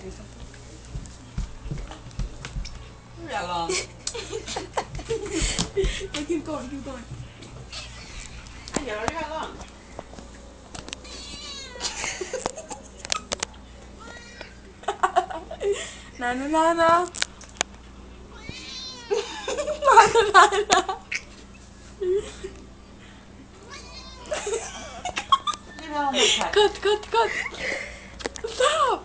say something? Leave that alone. Yeah, keep going, keep going. I know, leave that alone. Na na na na. Na na na na. Leave that alone, my cat. Cut, cut, cut. Stop.